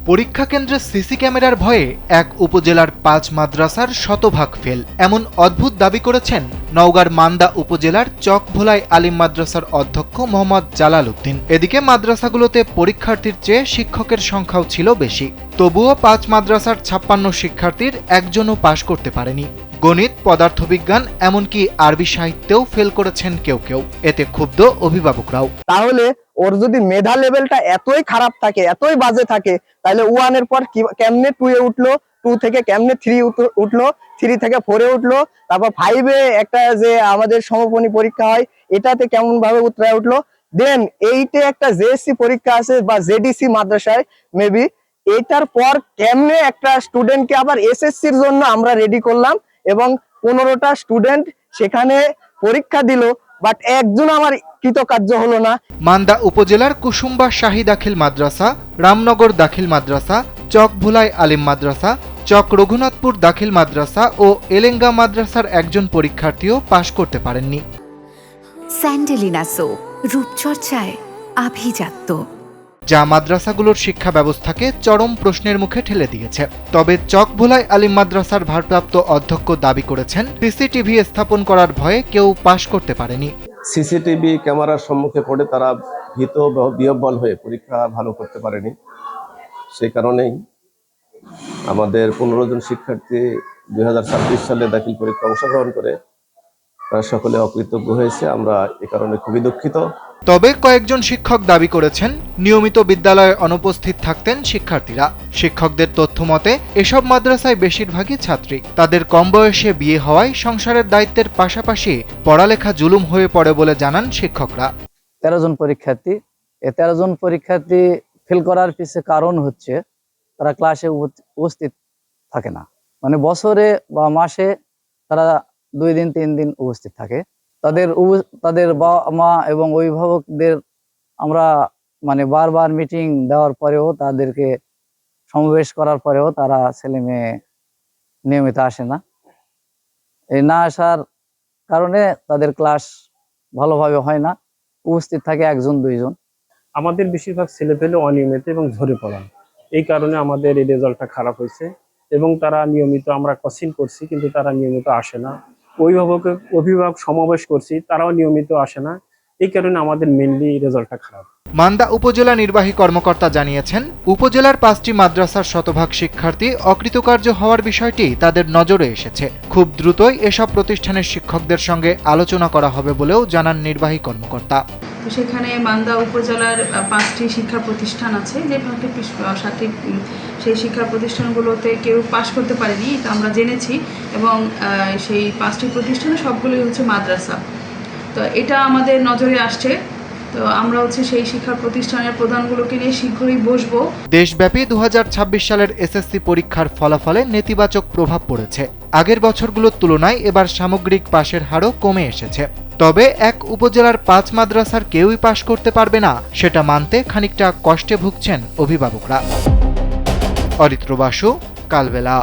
পরীক্ষা কেন্দ্রে সিসি ক্যামেরার ভয়ে এক উপজেলার ৫ মাদ্রাসার শতভাগ ফেল, এমন অদ্ভুত দাবি করেছেন নওগাঁর মান্দা উপজেলার চকভোলাই আলিম মাদ্রাসার অধ্যক্ষ মোহাম্মদ জালাল উদ্দিন। এদিকে মাদ্রাসাগুলোতে পরীক্ষার্থীর চেয়ে শিক্ষকের সংখ্যাও ছিল বেশি, তবুও ৫ মাদ্রাসার ৫৬ শিক্ষার্থীর একজনও পাশ করতে পারেনি। গণিত, পদার্থবিজ্ঞান, এমনকি আরবি সাহিত্যেও ফেল করেছেন কেউ কেউ। এতে ক্ষুব্ধ অভিভাবকরাও। তাহলে ওর যদি মেধা লেভেলটা এতই খারাপ থাকে, এতই বাজে থাকে, তাহলে 1 এর পর কেমনে 2 এ উঠলো, 2 থেকে কেমনে 3 উঠলো, 3 থেকে 4 এ উঠলো, তারপর 5 এ একটা যে আমাদের সমাপনী পরীক্ষা হয় এটাতে কেমন ভাবে উতরায় উঠলো, দেন 8 এ একটা জেএসসি পরীক্ষা আছে বা জেডিসি মাদ্রাসায় মেবি, এটার পর কেমনে একটা স্টুডেন্টকে আবার এসএসসির জন্য আমরা রেডি করলাম এবং 15টা স্টুডেন্ট সেখানে পরীক্ষা দিল, বাট একজন আমার কৃতকার্য হলো না। মান্দা উপজেলার কুসুম্বা শাহী দাখিল মাদ্রাসা, রামনগর দাখিল মাদ্রাসা, চকভোলাই আলিম মাদ্রাসা, চক রঘুনাথপুর দাখিল মাদ্রাসা ও এলেঙ্গা মাদ্রাসার একজন পরীক্ষার্থীও পাশ করতে পারেননি। স্যান্ডেলিনা সো, রূপচর্চায় আভিজাত্য, যা মাদ্রাসাগুলোর শিক্ষা ব্যবস্থাকে চরম প্রশ্নের মুখে ঠেলে দিয়েছে। তবে চকভোলাই আলিম মাদ্রাসার ভারপ্রাপ্ত অধ্যক্ষ দাবি করেছেন, সিসিটিভি স্থাপন করার ভয়ে কেউ পাশ করতে পারেনি। সিসিটিভি ক্যামেরার সম্মুখে পড়ে তারা ভীত বিহ্বল হয়ে পরীক্ষা ভালো করতে পারেনি। সেই কারণেই আমাদের 15 জন শিক্ষার্থী 2026 সালে দাখিল পরীক্ষা অংশগ্রহণ করে তারা সকলে অকৃতজ্ঞ হয়েছে। আমরা এ কারণে খুবই দুঃখিত। তবে কয়েকজন শিক্ষক দাবি করেছেন, নিয়মিত বিদ্যালয়ে অনুপস্থিত থাকতেন শিক্ষার্থীরা। শিক্ষকদের তথ্য মতে এসব মাদ্রাসায় বেশিরভাগই ছাত্রী। তাদের কম বয়সে বিয়ে হওয়ায় সংসারের দায়িত্বের পাশাপাশি পড়ালেখা জুলুম হয়ে পড়ে বলে জানান শিক্ষকরা। 13 জন পরীক্ষার্থী, এই 13 জন পরীক্ষার্থী ফেল করার পিছনে কারণ হচ্ছে তারা ক্লাসে উপস্থিত থাকে না, মানে বছরে বা মাসে তারা 2 দিন 3 দিন উপস্থিত থাকে। তাদের বাবা মা এবং অভিভাবকদের আমরা মানে বারবার মিটিং দেওয়ার পরেও, তাদেরকে সমাবেশ করার পরেও তারা ছেলে মেয়ে নিয়মিত আসে না। এই না আসার কারণে তাদের ক্লাস ভালোভাবে হয় না, উপস্থিত থাকে 1 জন 2 জন। আমাদের বেশিরভাগ ছেলেপেলে অনিয়মিত এবং ঝরে পড়া, এই কারণে আমাদের এই রেজাল্টটা খারাপ হয়েছে। এবং তারা নিয়মিত, আমরা কোচিং করছি কিন্তু তারা নিয়মিত আসে না। অভিভাবক সমাবেশ করছি, তারাও নিয়মিত আসে না। এই কারণে আমাদের মেইনলি রেজাল্টটা খারাপ। মান্দা উপজেলা নির্বাহী কর্মকর্তা জানিয়েছেন, উপজেলার 5টি মাদ্রাসার শতভাগ শিক্ষার্থী অকৃতকার্য হওয়ার বিষয়টি তাদের নজরে এসেছে। খুব দ্রুতই এসব প্রতিষ্ঠানের শিক্ষকদের সঙ্গে আলোচনা করা হবে বলেও জানান নির্বাহী কর্মকর্তা। তো সেখানে মান্দা উপজেলার 5টি শিক্ষা প্রতিষ্ঠান আছে, যে 5টি সেই শিক্ষা প্রতিষ্ঠানগুলোতে কেউ পাশ করতে পারেনি, এটা আমরা জেনেছি। এবং সেই 5টি প্রতিষ্ঠানে সবগুলোই হচ্ছে মাদ্রাসা। তো এটা আমাদের নজরে আসছে। তো আমরা হচ্ছে সেই শিক্ষা প্রতিষ্ঠানের প্রধানগুলোকে নিয়ে শীঘ্রই বসবো। দেশব্যাপী 2026 সালের এসএসসি পরীক্ষার ফলাফলে নেতিবাচক প্রভাব পড়েছে। আগের বছরগুলোর তুলনায় এবার সামগ্রিক পাশের হারও কমে এসেছে। তবে এক উপজেলার 5 মাদ্রাসার কেউই পাশ করতে পারবে না, সেটা মানতে খানিকটা কষ্টে ভুগছেন অভিভাবকরা। অরিত্র বাসু, কালবেলা।